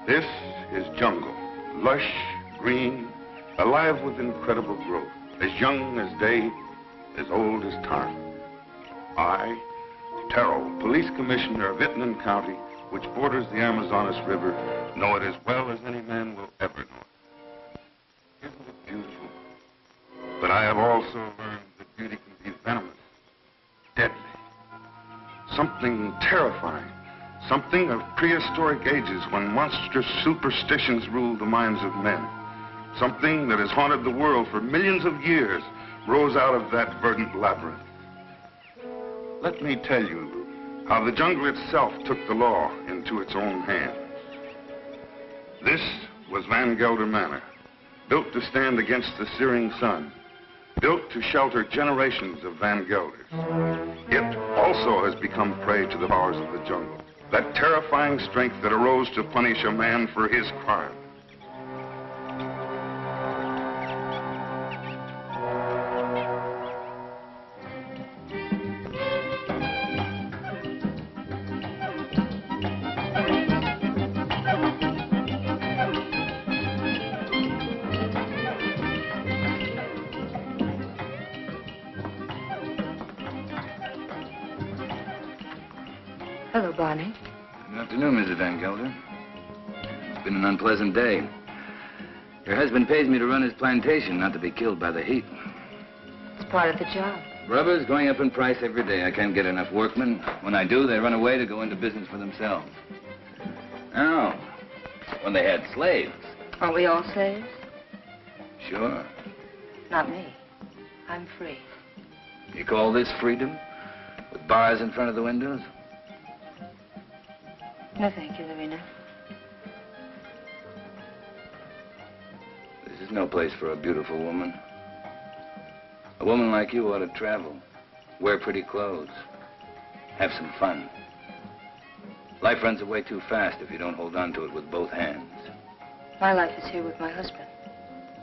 This is jungle, lush, green, alive with incredible growth, as young as day, as old as time. I, Terrell, police commissioner of Itnan County, which borders the Amazonas River, know it as well as any man will ever know it. Isn't it beautiful? But I have also learned that beauty can be venomous, deadly, something terrifying, something of prehistoric ages when monstrous superstitions ruled the minds of men. Something that has haunted the world for millions of years rose out of that verdant labyrinth. Let me tell you how the jungle itself took the law into its own hands. This was Van Gelder Manor, built to stand against the searing sun, built to shelter generations of Van Gelders. It also has become prey to the powers of the jungle, that terrifying strength that arose to punish a man for his crime. Hello, Barney. Good afternoon, Mrs. Van Gelder. It's been an unpleasant day. Your husband pays me to run his plantation, not to be killed by the heat. It's part of the job. Rubber's going up in price every day. I can't get enough workmen. When I do, they run away to go into business for themselves. Oh, when they had slaves. Aren't we all slaves? Sure. Not me. I'm free. You call this freedom? With bars in front of the windows? No, thank you, Lorena. This is no place for a beautiful woman. A woman like you ought to travel, wear pretty clothes, have some fun. Life runs away too fast if you don't hold on to it with both hands. My life is here with my husband.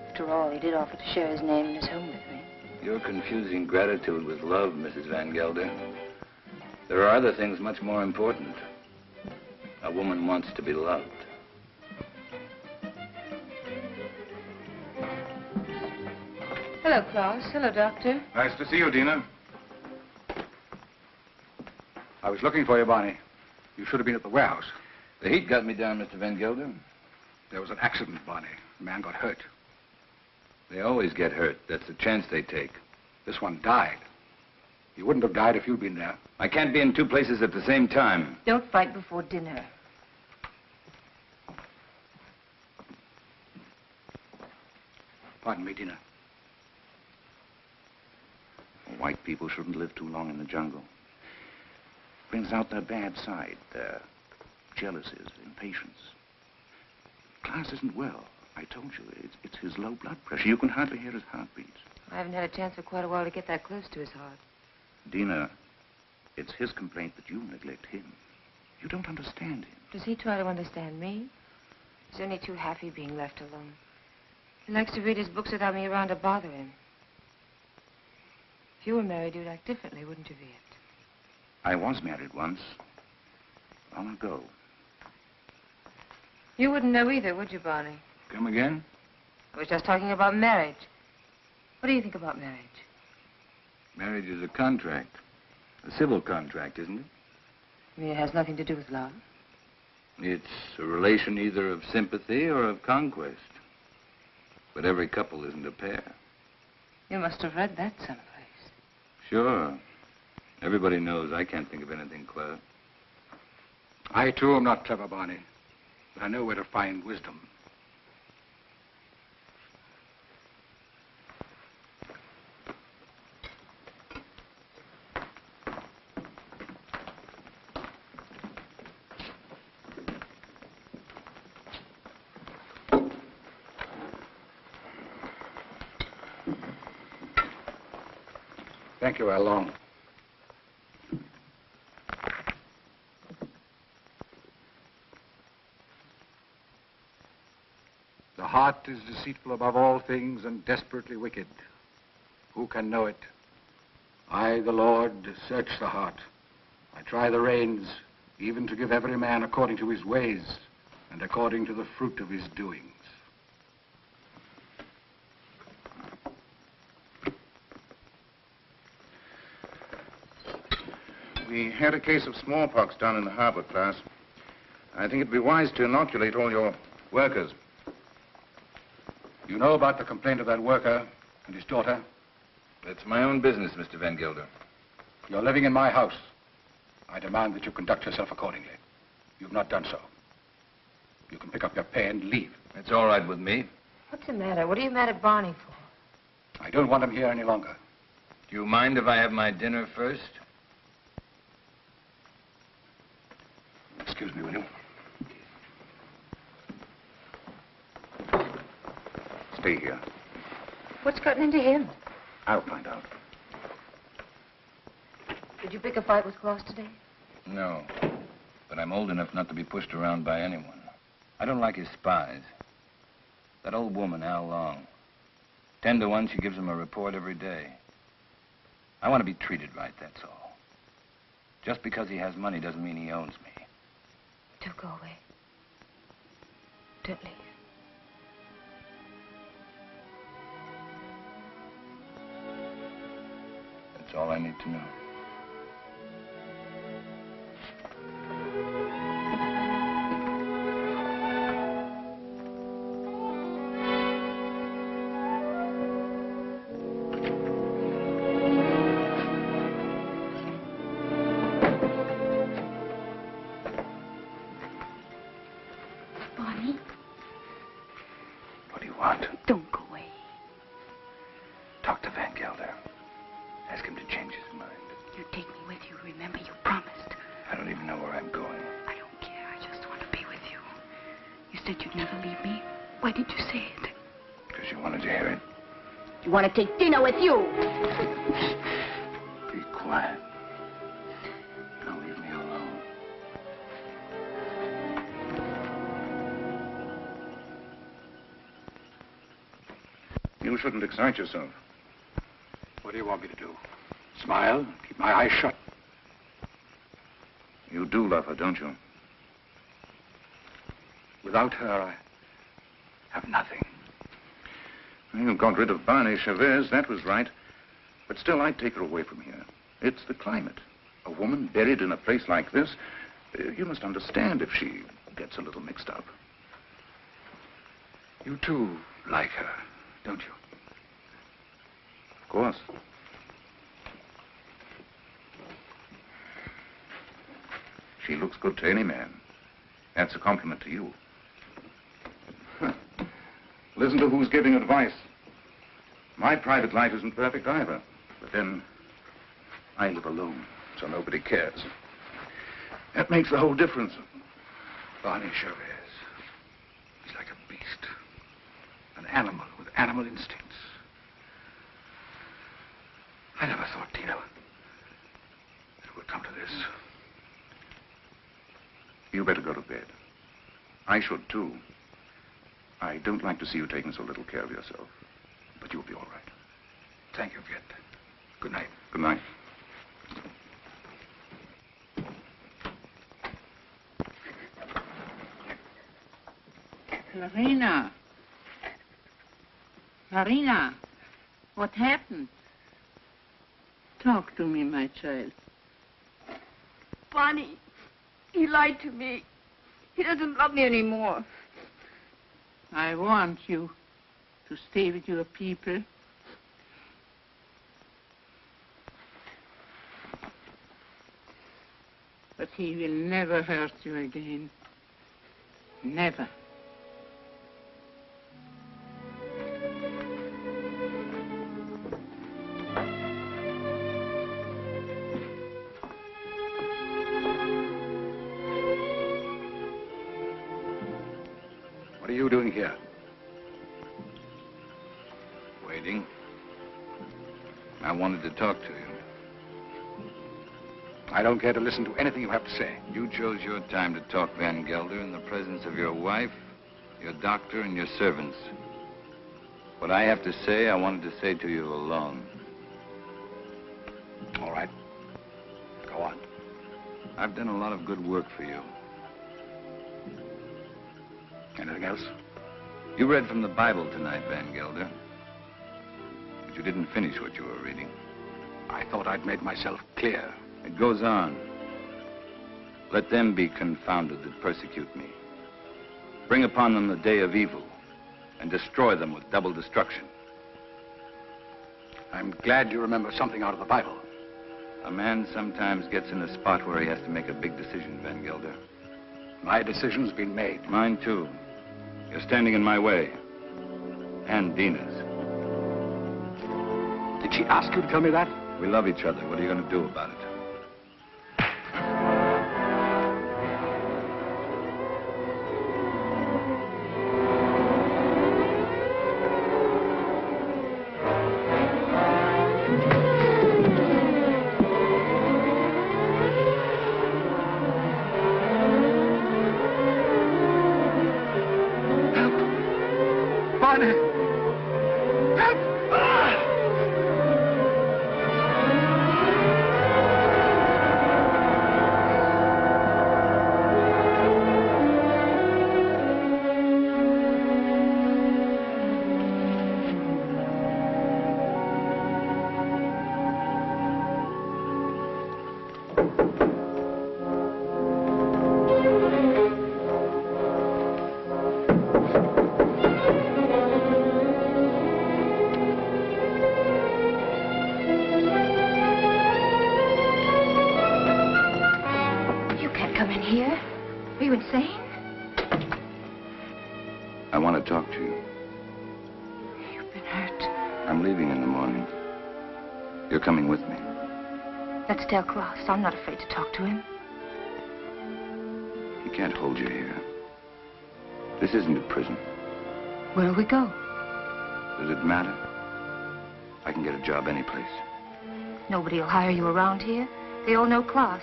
After all, he did offer to share his name and his home with me. You're confusing gratitude with love, Mrs. Van Gelder. There are other things much more important. A woman wants to be loved. Hello, Klaus. Hello, Doctor. Nice to see you, Dina. I was looking for you, Barney. You should have been at the warehouse. The heat got me down, Mr. Van Gelder. There was an accident, Barney. A man got hurt. They always get hurt. That's the chance they take. This one died. He wouldn't have died if you'd been there. I can't be in two places at the same time. Don't fight before dinner. Pardon me, Dina. White people shouldn't live too long in the jungle. Brings out their bad side, their jealousies, impatience. Klaus isn't well. I told you, it's his low blood pressure. You can hardly hear his heartbeats. I haven't had a chance for quite a while to get that close to his heart. Dina, it's his complaint that you neglect him. You don't understand him. Does he try to understand me? He's only too happy being left alone. He likes to read his books without me around to bother him. If you were married, you'd act differently, wouldn't you, Viet? I was married once. Long ago. You wouldn't know either, would you, Barney? Come again? I was just talking about marriage. What do you think about marriage? Marriage is a contract. A civil contract, isn't it? You mean it has nothing to do with love? It's a relation either of sympathy or of conquest. But every couple isn't a pair. You must have read that someplace. Sure. Everybody knows I can't think of anything clever. I, too, am not clever, Barney. But I know where to find wisdom. Thank you, Lon. The heart is deceitful above all things and desperately wicked. Who can know it? I, the Lord, search the heart. I try the reins, even to give every man according to his ways and according to the fruit of his doings. We had a case of smallpox down in the harbor, class. I think it'd be wise to inoculate all your workers. You know about the complaint of that worker and his daughter? It's my own business, Mr. Van Gelder. You're living in my house. I demand that you conduct yourself accordingly. You've not done so. You can pick up your pay and leave. It's all right with me. What's the matter? What are you mad at Barney for? I don't want him here any longer. Do you mind if I have my dinner first? Excuse me, will you? Stay here. What's gotten into him? I'll find out. Did you pick a fight with Claus today? No. But I'm old enough not to be pushed around by anyone. I don't like his spies. That old woman, Al Long. 10 to 1, she gives him a report every day. I want to be treated right, that's all. Just because he has money doesn't mean he owns me. Don't go away. Don't leave. That's all I need to know. Barney, What do you want? don't go away. Talk to Van Gelder. Ask him to change his mind. You take me with you. Remember, you promised. I don't even know where I'm going. I don't care. I just want to be with you. You said you'd never leave me. Why did you say it? Because you wanted to hear it. You want to take dinner with you. Be quiet. Now leave me alone. You shouldn't excite yourself. What do you want me to do? Smile? Keep my eyes shut? You do love her, don't you? Without her, I have nothing. You got rid of Barney Chavez, that was right. But still, I'd take her away from here. It's the climate. A woman buried in a place like this, you must understand if she gets a little mixed up. You too like her, don't you? Of course. She looks good to any man. That's a compliment to you. Listen to who's giving advice. My private life isn't perfect either. But then, I live alone, so nobody cares. That makes the whole difference. Barney Chavez. He's like a beast. An animal with animal instincts. I never thought, Tina, it would come to this. You better go to bed. I should, too. I don't like to see you taking so little care of yourself. But you'll be all right. Thank you, Kit. Good night. Good night. Marina. Marina, what happened? Talk to me, my child. Barney, he lied to me. He doesn't love me anymore. I want you to stay with your people. But he will never hurt you again. Never. What are you doing here? Waiting. I wanted to talk to you. I don't care to listen to anything you have to say. You chose your time to talk, Van Gelder, in the presence of your wife, your doctor, and your servants. What I have to say, I wanted to say to you alone. All right. Go on. I've done a lot of good work for you. Anything else? You read from the Bible tonight, Van Gelder. But you didn't finish what you were reading. I thought I'd made myself clear. It goes on. Let them be confounded that persecute me. Bring upon them the day of evil and destroy them with double destruction. I'm glad you remember something out of the Bible. A man sometimes gets in a spot where he has to make a big decision, Van Gelder. My decision's been made. Mine, too. You're standing in my way. And Dina's. Did she ask you to tell me that? We love each other. What are you going to do about it? Tell Klaus. I'm not afraid to talk to him. He can't hold you here. This isn't a prison. Where'll we go? Does it matter? I can get a job anyplace. Nobody will hire you around here. They all know Klaus.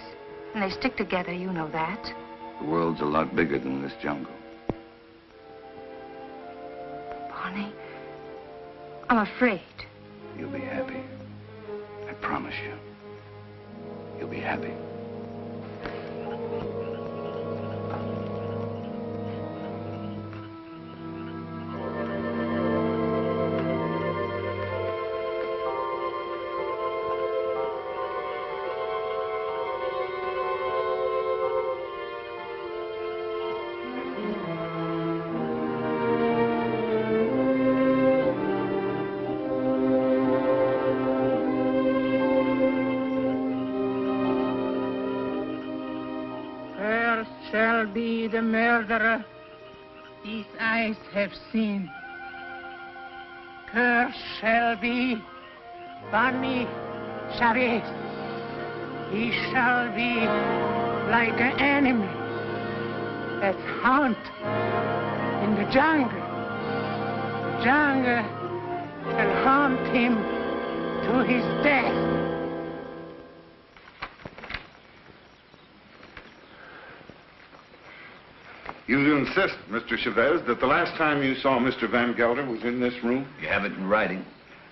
And they stick together, you know that. The world's a lot bigger than this jungle. Barney, I'm afraid. You'll be happy. I promise you. You'll be happy. Be the murderer these eyes have seen. Cursed shall be Barney Chavez. He shall be like an enemy that hunt in the jungle. The jungle shall hunt him to his death. You insist, Mr. Chavez, that the last time you saw Mr. Van Gelder was in this room? You have it in writing.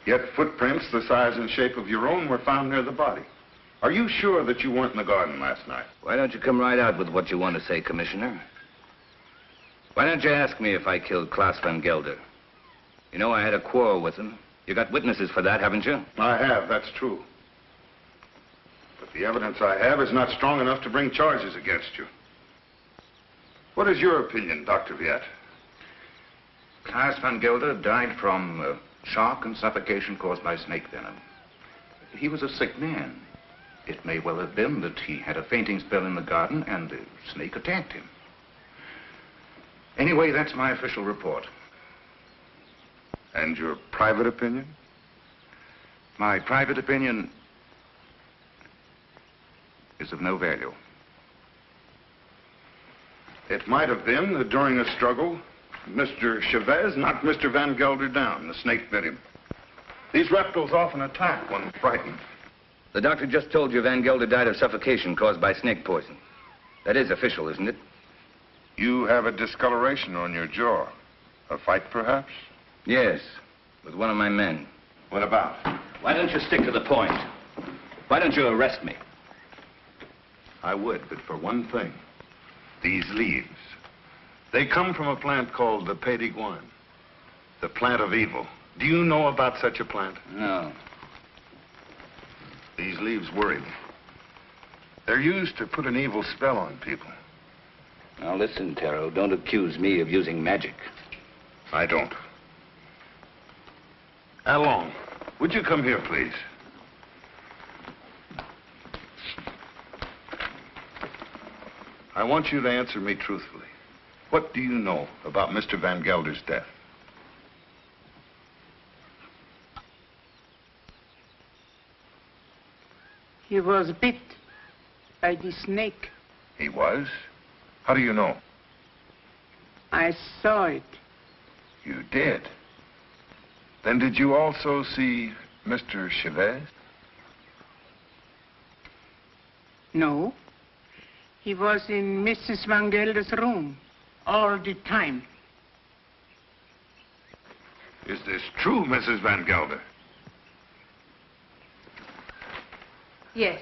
Yet footprints the size and shape of your own were found near the body. Are you sure that you weren't in the garden last night? Why don't you come right out with what you want to say, Commissioner? Why don't you ask me if I killed Klaus Van Gelder? You know I had a quarrel with him. You got witnesses for that, haven't you? I have, that's true. But the evidence I have is not strong enough to bring charges against you. What is your opinion, Dr. Viet? Klaus Van Gelder died from shock and suffocation caused by snake venom. He was a sick man. It may well have been that he had a fainting spell in the garden and the snake attacked him. Anyway, that's my official report. And your private opinion? My private opinion is of no value. It might have been that during a struggle, Mr. Chavez knocked Mr. Van Gelder down. The snake bit him. These reptiles often attack when frightened. The doctor just told you Van Gelder died of suffocation caused by snake poison. That is official, isn't it? You have a discoloration on your jaw. A fight, perhaps? Yes, with one of my men. What about? Why don't you stick to the point? Why don't you arrest me? I would, but for one thing. These leaves. They come from a plant called the Payton, the plant of evil. Do you know about such a plant? No. These leaves worry me. They're used to put an evil spell on people. Now listen, Taro, don't accuse me of using magic. I don't. Along, would you come here, please? I want you to answer me truthfully. What do you know about Mr. Van Gelder's death? He was bit by the snake. He was? How do you know? I saw it. You did? Then did you also see Mr. Chavez? No. He was in Mrs. Van Gelder's room all the time. Is this true, Mrs. Van Gelder? Yes.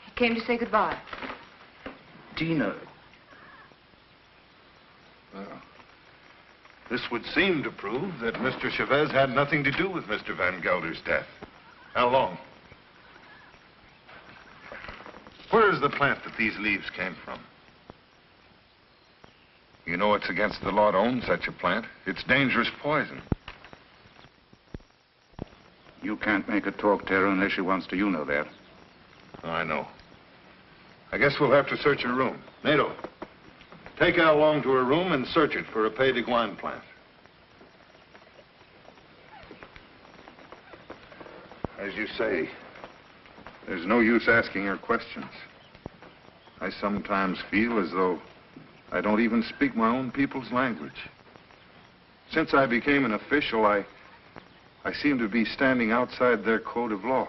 He came to say goodbye. Dina. Well, this would seem to prove that Mr. Chavez had nothing to do with Mr. Van Gelder's death. How long? Where is the plant that these leaves came from? You know it's against the law to own such a plant. It's dangerous poison. You can't make her talk, Tara, unless she wants to. You know that. I know. I guess we'll have to search her room. Nato, take Al along to her room and search it for a Payton plant. As you say, there's no use asking her questions. I sometimes feel as though I don't even speak my own people's language. Since I became an official, I seem to be standing outside their code of law.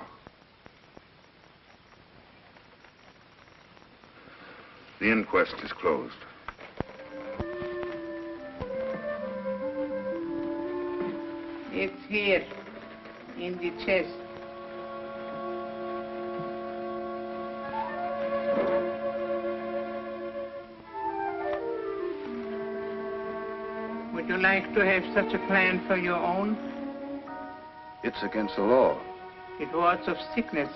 The inquest is closed. It's here, in the chest. Would you like to have such a plan for your own? It's against the law. It wards off sickness,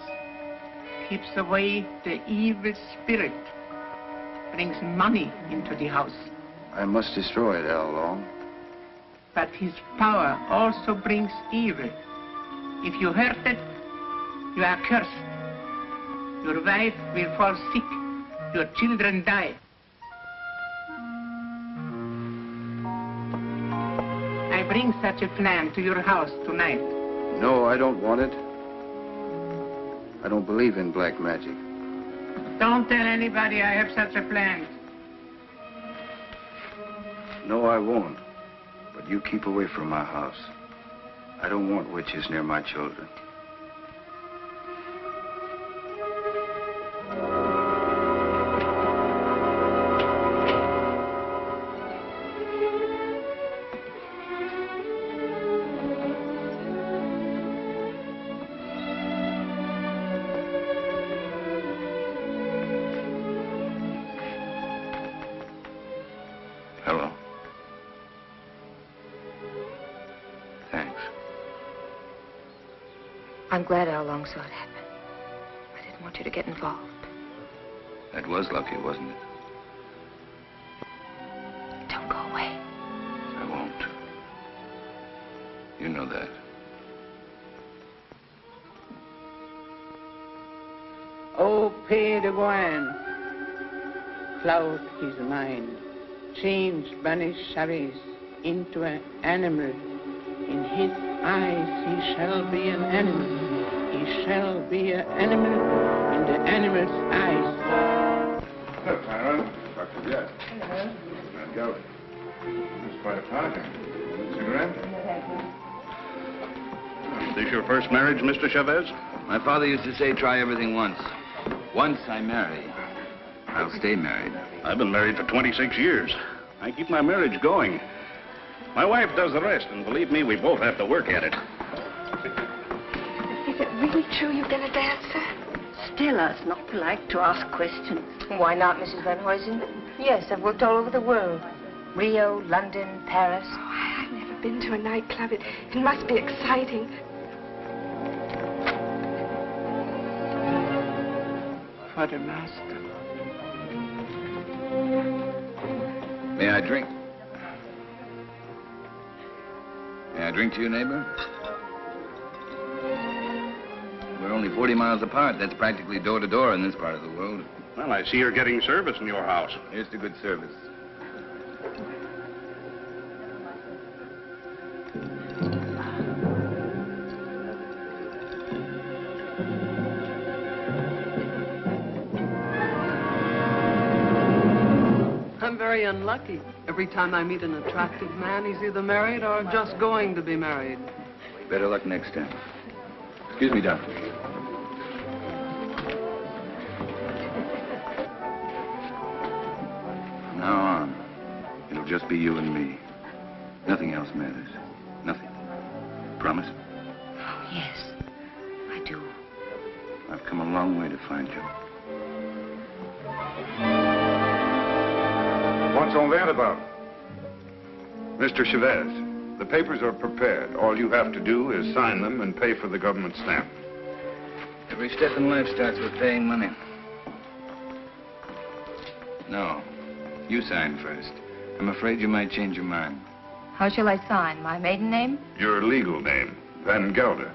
keeps away the evil spirit, brings money into the house. I must destroy it, Al Long. But his power also brings evil. If you hurt it, you are cursed. Your wife will fall sick. Your children die. I bring such a plan to your house tonight. No, I don't want it. I don't believe in black magic. Don't tell anybody I have such a plan. No, I won't. But you keep away from my house. I don't want witches near my children. Hello. Thanks. I'm glad Al Long saw it happen. I didn't want you to get involved. That was lucky, wasn't it? Don't go away. I won't. You know that. Oh, Payton, cloud his mind, change banish Chavez into an animal. In his eyes he shall be an animal. He shall be an animal in the animal's eyes. Hello, Tara. Dr. Jett. Hello. Van Gelder. It's quite a party. Cigarette? Is this your first marriage, Mr. Chavez? My father used to say, try everything once. Once I marry, I'll stay married. I've been married for 26 years. I keep my marriage going. My wife does the rest, and believe me, we both have to work at it. Is it really true you've been a dancer? Stella, it's not polite to ask questions. Why not, Mrs. Van Huysen? Yes, I've worked all over the world. Rio, London, Paris. Oh, I've never been to a nightclub. It must be exciting. For the master. May I drink? May I drink to you, neighbor? We're only 40 miles apart. That's practically door to door in this part of the world. Well, I see you're getting service in your house. Here's to good service. I'm very unlucky. Every time I meet an attractive man, he's either married or just going to be married. Better luck next time. Excuse me, doctor. From now on, it'll just be you and me. Nothing else matters. Nothing. Promise? Oh, yes, I do. I've come a long way to find you. What's all that about? Mr. Chavez, the papers are prepared. All you have to do is sign them and pay for the government stamp. Every step in life starts with paying money. No, you sign first. I'm afraid you might change your mind. How shall I sign? My maiden name? Your legal name, Van Gelder.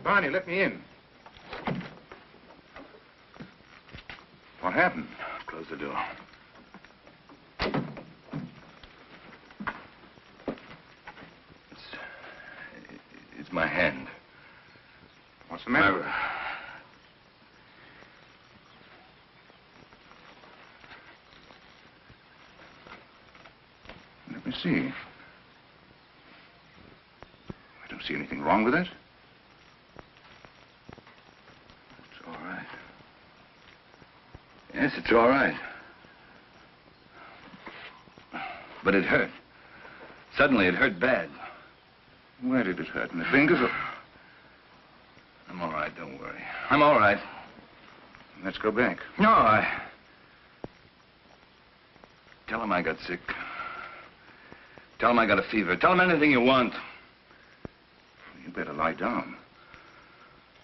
Barney, let me in. What happened? Close the door. It's my hand. What's the matter? Let me see. I don't see anything wrong with it. It's all right. Yes, it's all right. But it hurt. Suddenly, it hurt bad. Where did it hurt? In the fingers or... I'm all right, don't worry. I'm all right. Let's go back. No, Tell him I got sick. Tell him I got a fever. Tell him anything you want. You better lie down.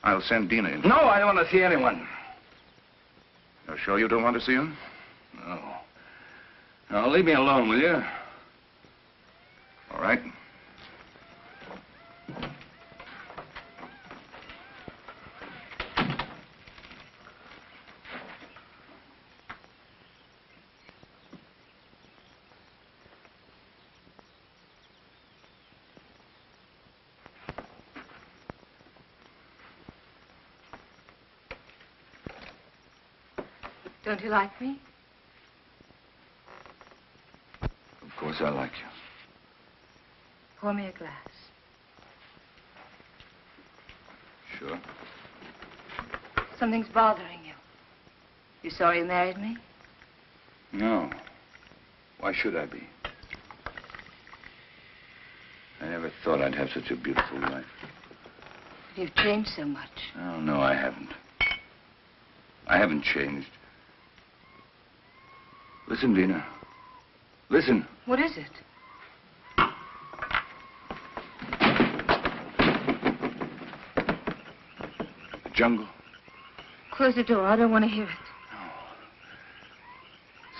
I'll send Dina in. No, I don't want to see anyone. You're sure you don't want to see him? No. No, leave me alone, will you? All right. Don't you like me? Of course I like you. Pour me a glass. Sure. Something's bothering you. You sorry you married me? No. Why should I be? I never thought I'd have such a beautiful life. But you've changed so much. Oh, no, I haven't. I haven't changed. Listen, Dina. Listen. What is it? The jungle. Close the door. I don't want to hear it.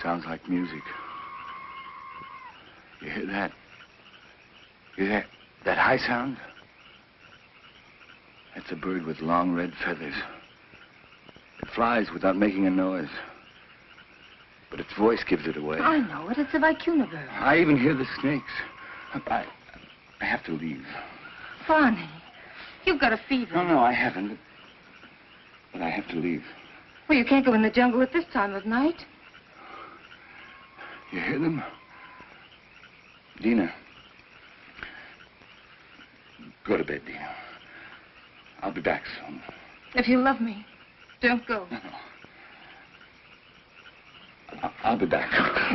Sounds like music. You hear that? You hear that high sound? That's a bird with long red feathers. It flies without making a noise. But its voice gives it away. I know it. It's the vicuna bird. I even hear the snakes. I have to leave. Barney, you've got a fever. No, I haven't. But I have to leave. Well, you can't go in the jungle at this time of night. You hear them? Dina. Go to bed, Dina. I'll be back soon. If you love me, don't go. No. I'll be back.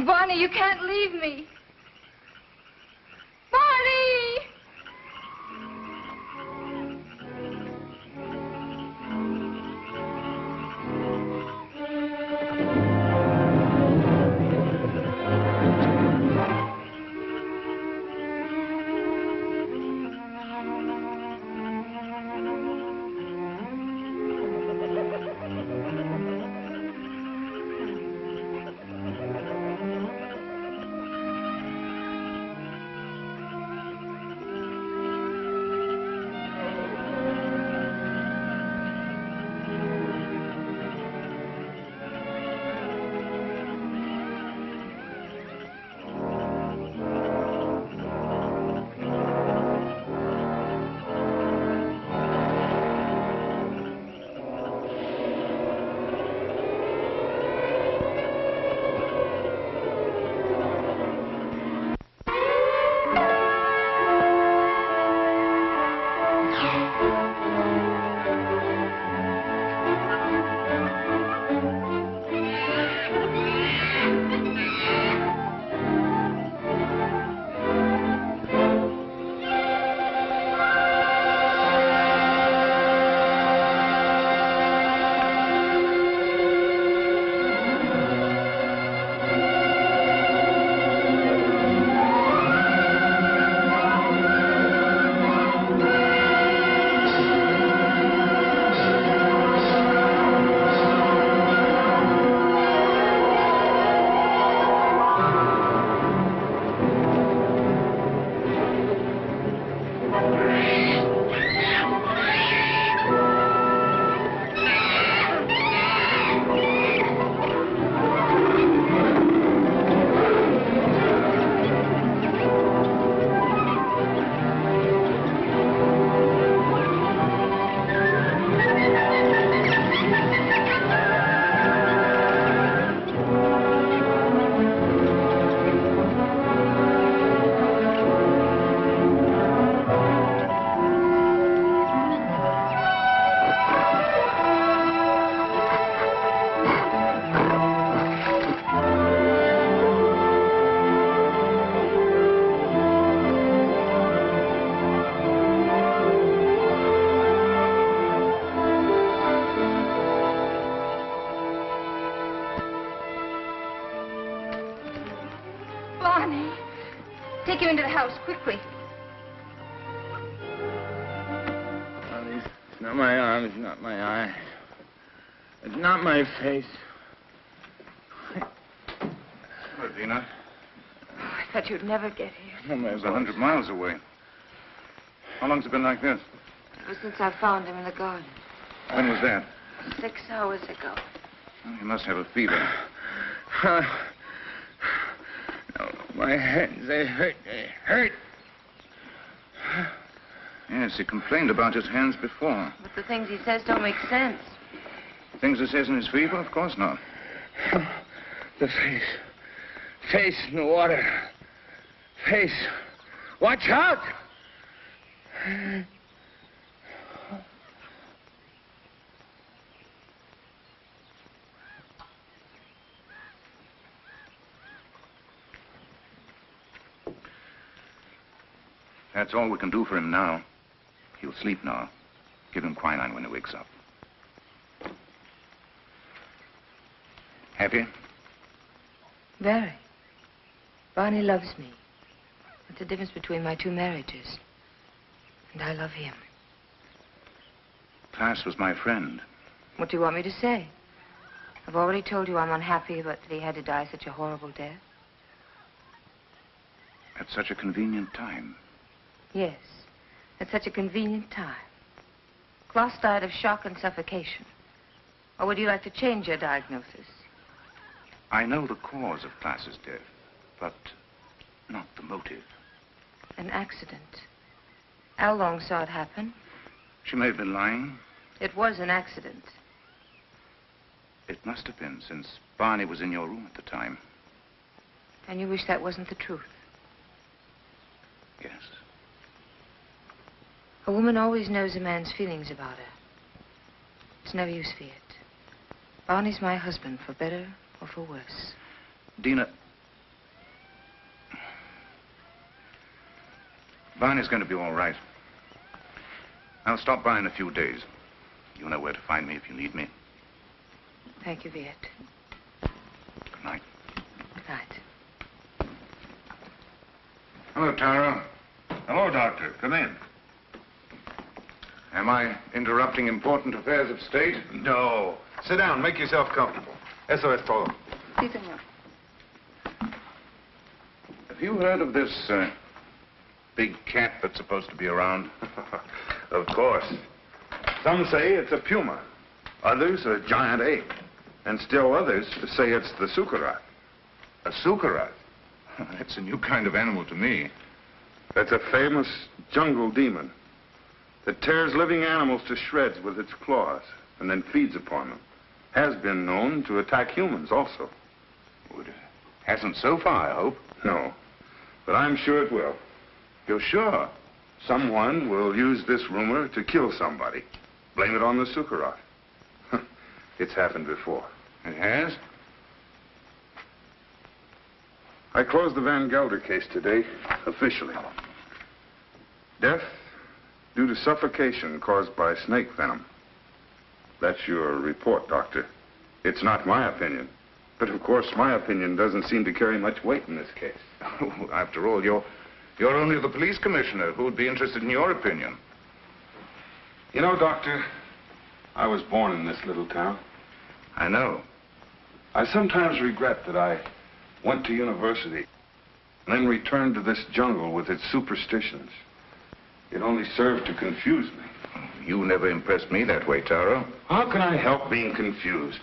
Barney, you can't leave me. Barney! Barney, take him into the house, quickly. It's not my arm, it's not my eye. It's not my face. Hello, Dina. I thought you'd never get here. Oh, my It's 100 miles away. How long's it been like this? Ever since I found him in the garden. When was that? 6 hours ago. Well, you must have a fever. No, my hands, they hurt. They hurt. Yes, he complained about his hands before. But the things he says don't make sense. Things he says in his fever? Of course not. The face. Face in the water. Face. Watch out! That's all we can do for him now. He'll sleep now. Give him quinine when he wakes up. Happy? Very. Barney loves me. That's the difference between my 2 marriages. And I love him. Class was my friend. What do you want me to say? I've already told you I'm unhappy, but that he had to die such a horrible death. At such a convenient time. Yes, at such a convenient time. Klaus died of shock and suffocation. Or would you like to change your diagnosis? I know the cause of Class's death, but not the motive. An accident. Al Long saw it happen. She may have been lying. It was an accident. It must have been, since Barney was in your room at the time. And you wish that wasn't the truth? Yes. A woman always knows a man's feelings about her. It's no use, Viet. Barney's my husband, for better or for worse. Dina, Barney's going to be all right. I'll stop by in a few days. You know where to find me if you need me. Thank you, Viet. Good night. Good night. Hello, Tara. Hello, Doctor. Come in. Am I interrupting important affairs of state? No. Sit down. Make yourself comfortable. Eso es todo. Sí, señor. Have you heard of this big cat that's supposed to be around? Of course. Some say it's a puma. Others a giant ape. And still others say it's the sukarat. A sukarat? That's a new kind of animal to me. That's a famous jungle demon that tears living animals to shreds with its claws and then feeds upon them. Has been known to attack humans also. Well, it hasn't so far, I hope. No, but I'm sure it will. You're sure? Someone will use this rumor to kill somebody. Blame it on the sukarat. It's happened before. It has? I closed the Van Gelder case today, officially. Death due to suffocation caused by snake venom. That's your report, Doctor. It's not my opinion. But of course, my opinion doesn't seem to carry much weight in this case. After all, you're only the police commissioner. Who would be interested in your opinion? You know, Doctor, I was born in this little town. I know. I sometimes regret that I went to university and then returned to this jungle with its superstitions. It only served to confuse me. You never impressed me that way, Taro. How can I help being confused?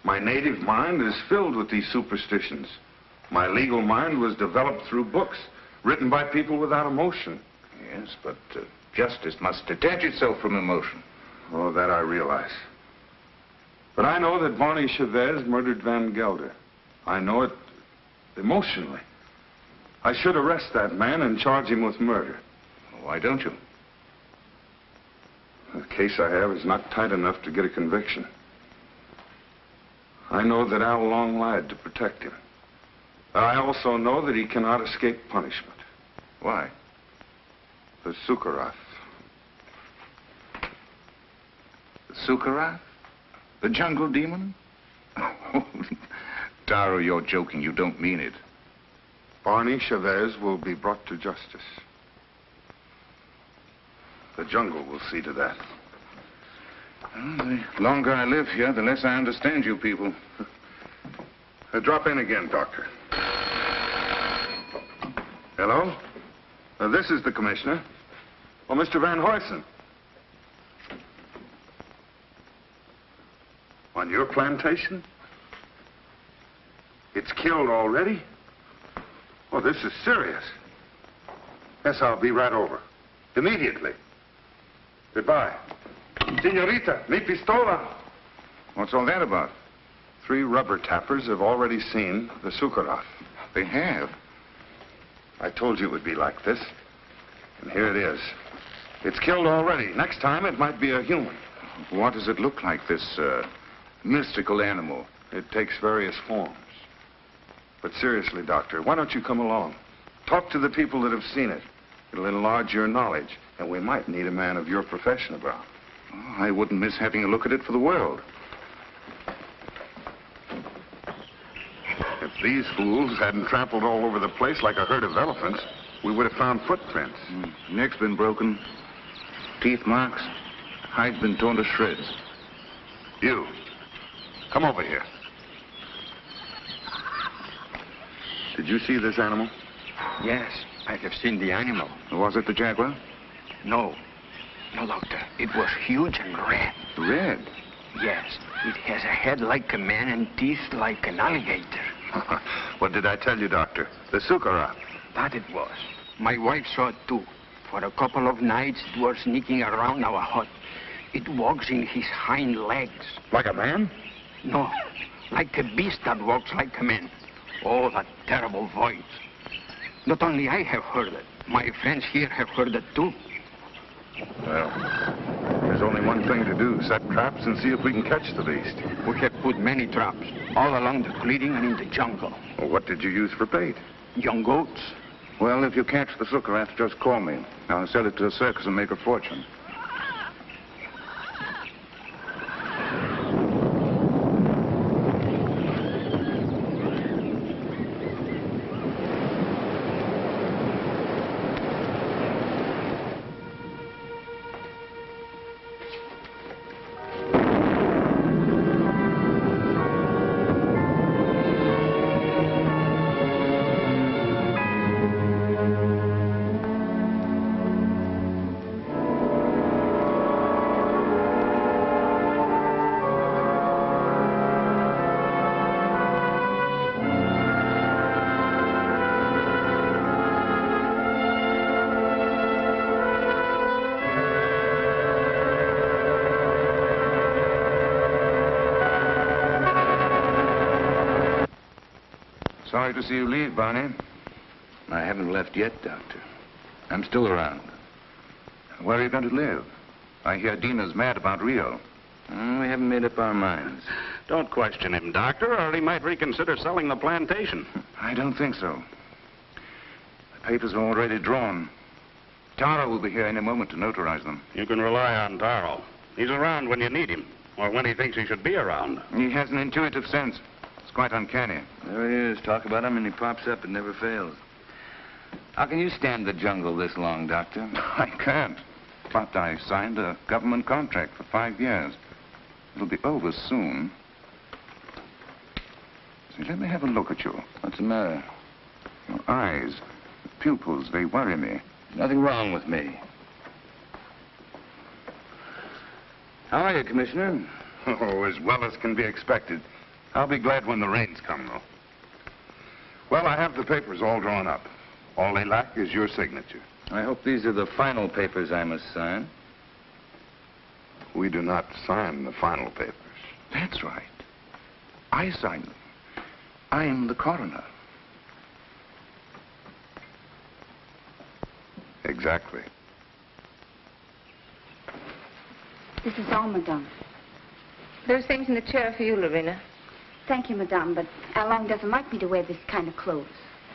My native mind is filled with these superstitions. My legal mind was developed through books written by people without emotion. Yes, but justice must detach itself from emotion. Oh, that I realize. But I know that Barney Chavez murdered Van Gelder. I know it emotionally. I should arrest that man and charge him with murder. Why don't you? The case I have is not tight enough to get a conviction. I know that Al Long lied to protect him. I also know that he cannot escape punishment. Why? The Sukarat. The Sukarat? The jungle demon? Taro, you're joking. You don't mean it. Barney Chavez will be brought to justice. The jungle will see to that. Well, the longer I live here, the less I understand you people. Drop in again, Doctor. Hello? This is the commissioner. Oh, Mr. Van Huysen. On your plantation? It's killed already? Oh, this is serious. Yes, I'll be right over. Immediately. Goodbye. Senorita, mi pistola. What's all that about? 3 rubber tappers have already seen the Sukarat. They have? I told you it would be like this. And here it is. It's killed already. Next time, it might be a human. What does it look like, this mystical animal? It takes various forms. But seriously, Doctor, why don't you come along? Talk to the people that have seen it. It'll enlarge your knowledge, and we might need a man of your profession about. Oh, I wouldn't miss having a look at it for the world. If these fools hadn't trampled all over the place like a herd of elephants, we would have found footprints. Neck's been broken, teeth marks, hide's been torn to shreds. You, come over here. Did you see this animal? Yes, I have seen the animal. Was it the jaguar? No. No, Doctor. It was huge and red. Red? Yes. It has a head like a man and teeth like an alligator. What did I tell you, Doctor? The sukara. That it was. My wife saw it too. For a couple of nights, it was sneaking around our hut. It walks in his hind legs. Like a man? No, like a beast that walks like a man. Oh, that terrible voice. Not only I have heard it, my friends here have heard it too. Well, there's only one thing to do. Set traps and see if we can catch the beast. We have put many traps, all along the clearing and in the jungle. Well, what did you use for bait? Young goats. Well, if you catch the sukarat, just call me. I'll sell it to a circus and make a fortune. Sorry to see you leave, Barney. I haven't left yet, Doctor. I'm still around. Where are you going to live? I hear Dina's mad about Rio. We haven't made up our minds. Don't question him, Doctor, or he might reconsider selling the plantation. I don't think so. The papers are already drawn. Tara will be here any moment to notarize them. You can rely on Taro. He's around when you need him, or when he thinks he should be around. He has an intuitive sense. It's quite uncanny. There he is. Talk about him and he pops up. It never fails. How can you stand the jungle this long, Doctor? I can't. But I signed a government contract for 5 years. It'll be over soon. See, let me have a look at you. What's the matter? Your eyes, the pupils, they worry me. Nothing wrong with me. How are you, Commissioner? Oh, as well as can be expected. I'll be glad when the rains come, though. Well, I have the papers all drawn up. All they lack is your signature. I hope these are the final papers I must sign. We do not sign the final papers. That's right. I sign them. I'm the coroner. Exactly. This is all, madame. Those things in the chair are for you, Lorena. Thank you, madame, but Alain doesn't like me to wear this kind of clothes.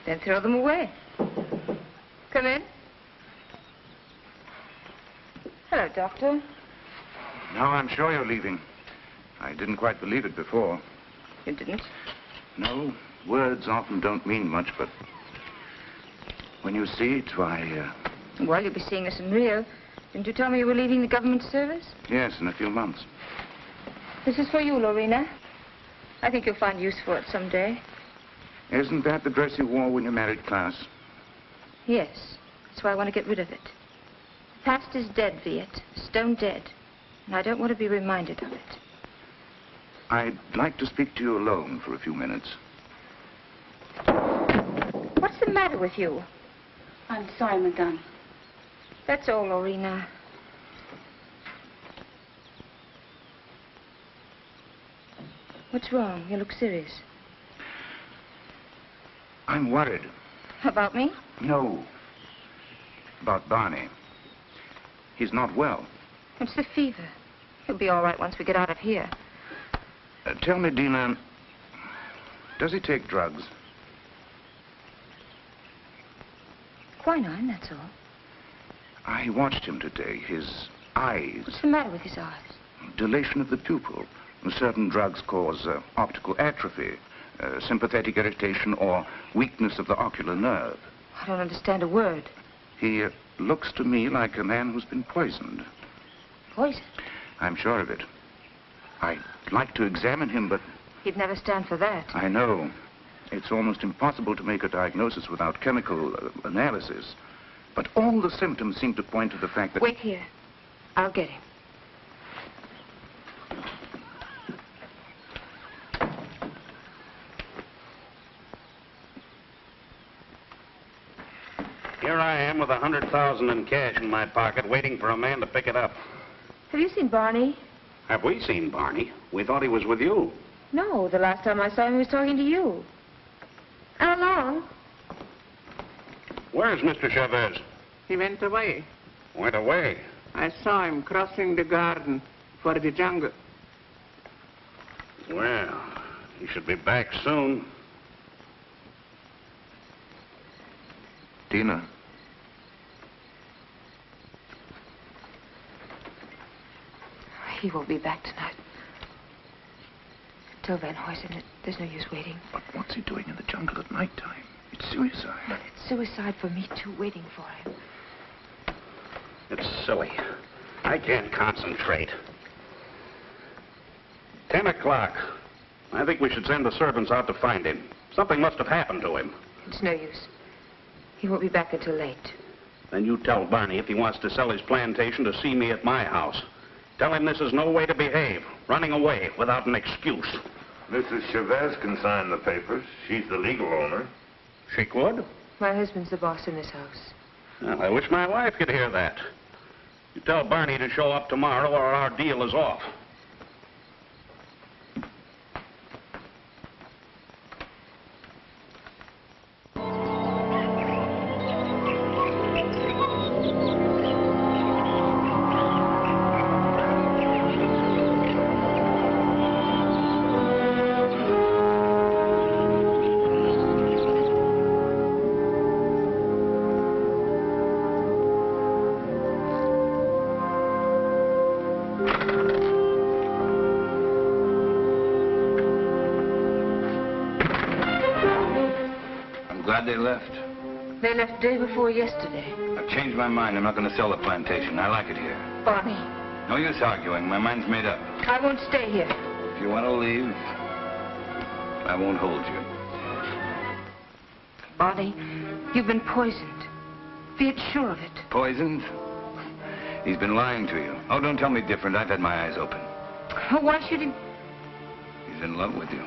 Then throw them away. Come in. Hello, Doctor. Now I'm sure you're leaving. I didn't quite believe it before. You didn't? No, words often don't mean much, but when you see it, why, Well, you'll be seeing us in Rio. Didn't you tell me you were leaving the government service? yes, in a few months. This is for you, Lorena. I think you'll find use for it someday. Isn't that the dress you wore when you married Klaus? Yes. That's why I want to get rid of it. The past is dead, Viet. Stone dead. And I don't want to be reminded of it. I'd like to speak to you alone for a few minutes. What's the matter with you? I'm sorry, madame. That's all, Lorena. What's wrong? You look serious. I'm worried. About me? No. About Barney. He's not well. It's the fever. He'll be all right once we get out of here. Tell me, Dina, does he take drugs? Quinine, that's all. I watched him today. His eyes. What's the matter with his eyes? Dilation of the pupil. Certain drugs cause optical atrophy, sympathetic irritation, or weakness of the ocular nerve. I don't understand a word. He looks to me like a man who's been poisoned. Poison? I'm sure of it. I'd like to examine him, but... He'd never stand for that. I know. It's almost impossible to make a diagnosis without chemical analysis. But all the symptoms seem to point to the fact that... Wait here. I'll get him. Here I am with $100,000 in cash in my pocket, waiting for a man to pick it up. Have you seen Barney? Have we seen Barney? We thought he was with you. No, the last time I saw him, he was talking to you. How long? Where's Mr. Chavez? He went away. Went away. I saw him crossing the garden for the jungle. Well, he should be back soon. Tina. He won't be back tonight. Tell Van Huysen there's no use waiting. But what's he doing in the jungle at night time? It's suicide. But it's suicide for me, too, waiting for him. It's silly. I can't concentrate. 10 o'clock. I think we should send the servants out to find him. Something must have happened to him. It's no use. He won't be back until late. Then you tell Barney if he wants to sell his plantation to see me at my house. Tell him this is no way to behave, running away without an excuse. Mrs. Chavez can sign the papers. She's the legal owner. She could? My husband's the boss in this house. Well, I wish my wife could hear that. You tell Barney to show up tomorrow or our deal is off. They left. They left day before yesterday. I've changed my mind. I'm not going to sell the plantation. I like it here. Barney. No use arguing. My mind's made up. I won't stay here. If you want to leave, I won't hold you. Barney, you've been poisoned. Be sure of it. Poisoned? He's been lying to you. Oh, don't tell me different. I've had my eyes open. Oh, why should he? He's in love with you.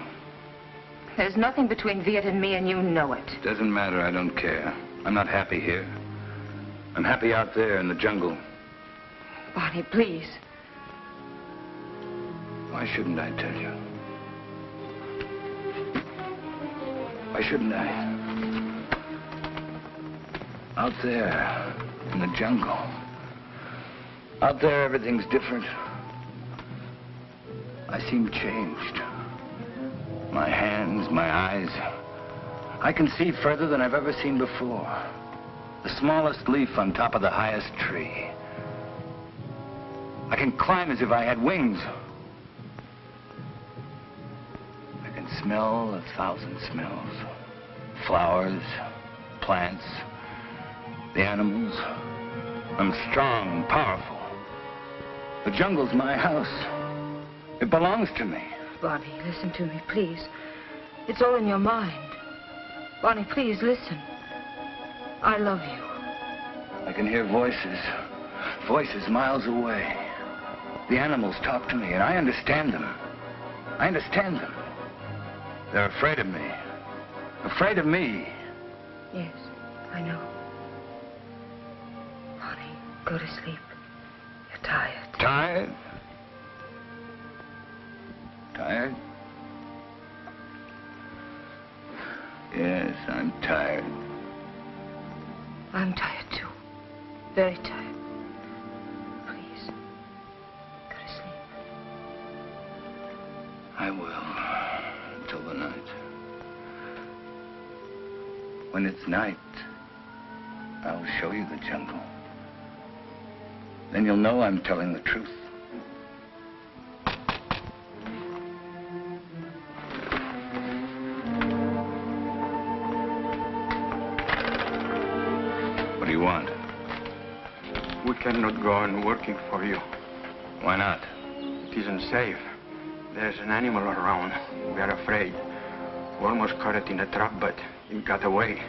There's nothing between Viet and me, and you know it. Doesn't matter. I don't care. I'm not happy here. I'm happy out there in the jungle. Barney, please. Why shouldn't I tell you? Why shouldn't I? Out there in the jungle. Out there, everything's different. I seem changed. My hands, my eyes. I can see further than I've ever seen before. The smallest leaf on top of the highest tree. I can climb as if I had wings. I can smell 1,000 smells. Flowers, plants, the animals. I'm strong and powerful. The jungle's my house. It belongs to me. Barney, listen to me, please. It's all in your mind. Barney, please, listen. I love you. I can hear voices. Voices miles away. The animals talk to me, and I understand them. I understand them. They're afraid of me. Afraid of me. Yes, I know. Barney, go to sleep. You're tired. Tired? Tired? Yes, I'm tired. I'm tired, too. Very tired. Please, go to sleep. I will, until the night. When it's night, I'll show you the jungle. Then you'll know I'm telling the truth. What do you want? We cannot go on working for you. Why not? It isn't safe. There's an animal around. We are afraid. We almost caught it in a trap, but it got away.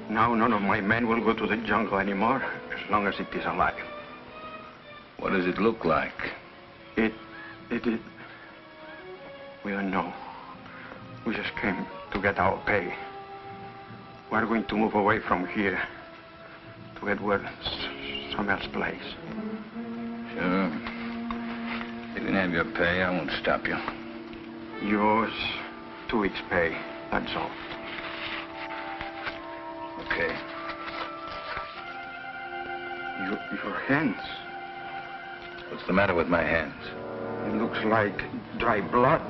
Now none of my men will go to the jungle anymore, as long as it is alive. What does it look like? It is... We don't know. We just came to get our pay. We're going to move away from here. to Edward Sommer's place. Sure. You can have your pay. I won't stop you. Yours, 2 weeks' pay. That's all. Okay. Your hands. What's the matter with my hands? It looks like dry blood.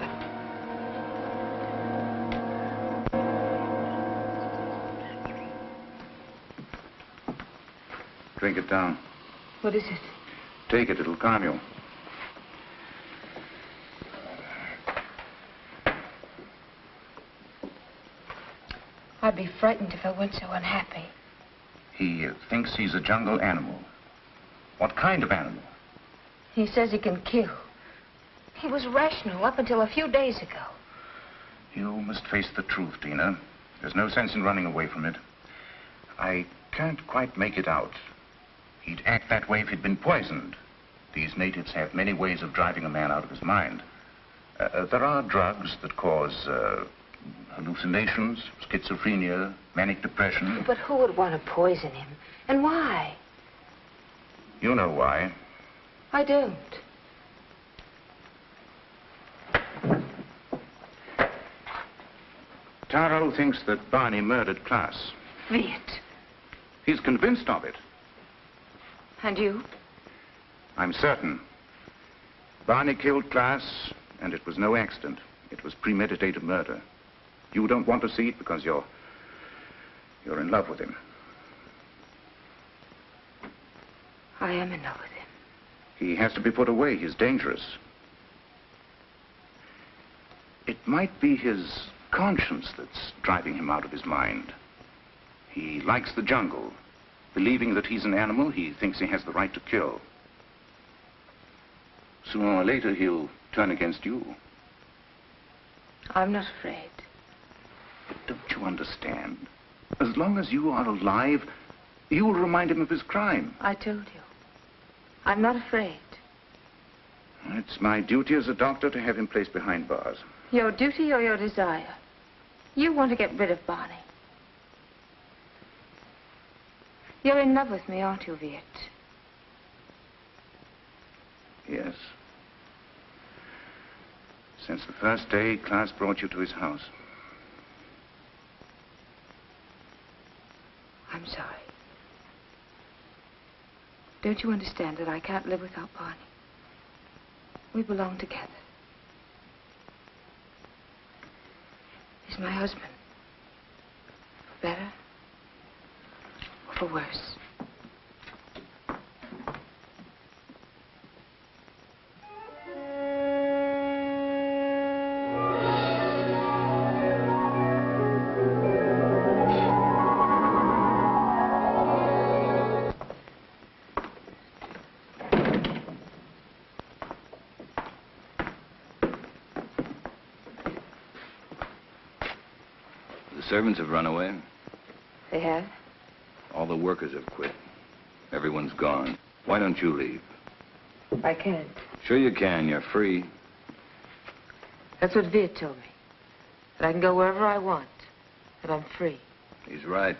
Drink it down. What is it? Take it, it'll calm you. I'd be frightened if I weren't so unhappy. He thinks he's a jungle animal. What kind of animal? He says he can kill. He was rational up until a few days ago. You must face the truth, Tina. There's no sense in running away from it. I can't quite make it out. He'd act that way if he'd been poisoned. These natives have many ways of driving a man out of his mind. There are drugs that cause hallucinations, schizophrenia, manic depression. But who would want to poison him? And why? You know why. I don't. Taro thinks that Barney murdered Klaas. Viet. He's convinced of it. And you? I'm certain. Barney killed Klaas, and it was no accident. It was premeditated murder. You don't want to see it because you're in love with him. I am in love with him. He has to be put away. He's dangerous. It might be his conscience that's driving him out of his mind. He likes the jungle. Believing that he's an animal, he thinks he has the right to kill. Sooner or later, he'll turn against you. I'm not afraid. But don't you understand? As long as you are alive, you'll remind him of his crime. I told you. I'm not afraid. It's my duty as a doctor to have him placed behind bars. Your duty or your desire? You want to get rid of Barney. You're in love with me, aren't you, Viet? Yes. Since the first day Klaas brought you to his house. I'm sorry. Don't you understand that I can't live without Barney? We belong together. He's my husband. For better or for worse. The servants have run away. They have? All the workers have quit. Everyone's gone. Why don't you leave? I can't. Sure you can. You're free. That's what Viet told me. That I can go wherever I want. That I'm free. He's right.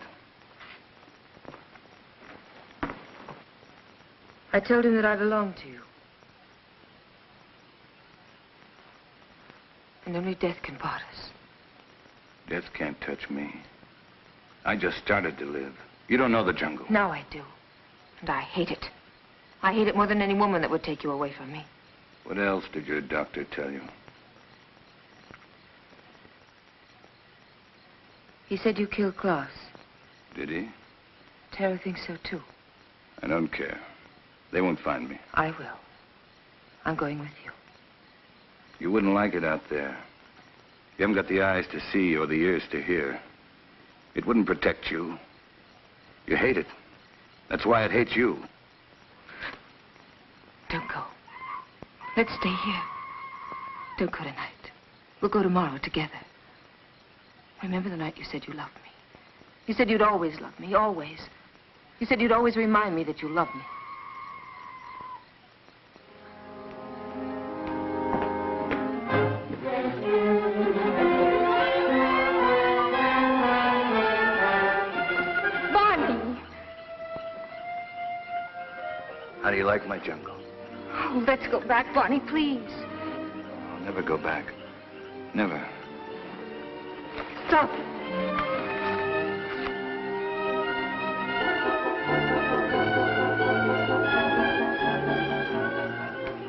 I told him that I belonged to you. And only death can part us. Death can't touch me. I just started to live. You don't know the jungle. Now I do. And I hate it. I hate it more than any woman that would take you away from me. What else did your doctor tell you? He said you killed Klaas. Did he? Tara thinks so, too. I don't care. They won't find me. I will. I'm going with you. You wouldn't like it out there. You haven't got the eyes to see or the ears to hear. It wouldn't protect you. You hate it. That's why it hates you. Don't go. Let's stay here. Don't go tonight. We'll go tomorrow together. Remember the night you said you loved me? You said you'd always love me, always. You said you'd always remind me that you loved me. How do you like my jungle? Oh, let's go back, Barney, please. I'll never go back. Never. Stop.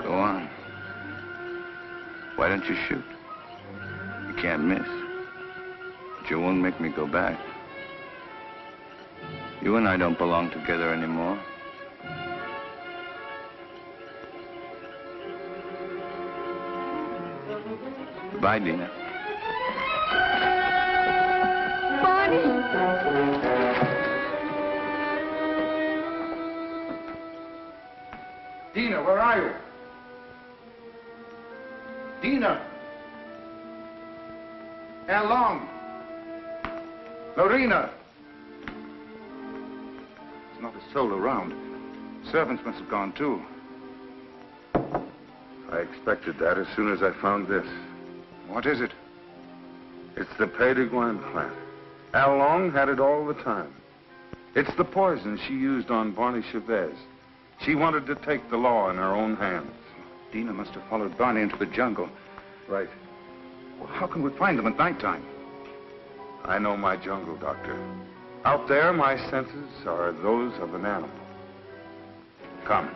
Go on. Why don't you shoot? You can't miss. But you won't make me go back. You and I don't belong together anymore. Goodbye, Dina. Barney! Dina, where are you? Dina! How long? Lorena! There's not a soul around. Servants must have gone too. I expected that as soon as I found this. What is it? It's the Payton plant. Al Long had it all the time. It's the poison she used on Barney Chavez. She wanted to take the law in her own hands. Dina must have followed Barney into the jungle. Right. Well, how can we find them at nighttime? I know my jungle, Doctor. Out there, my senses are those of an animal. Come.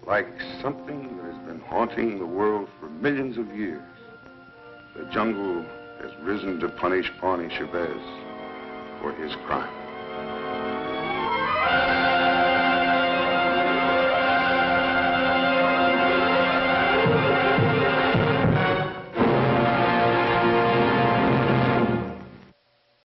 Like something that has been haunting the world for millions of years, the jungle has risen to punish Barney Chavez for his crime.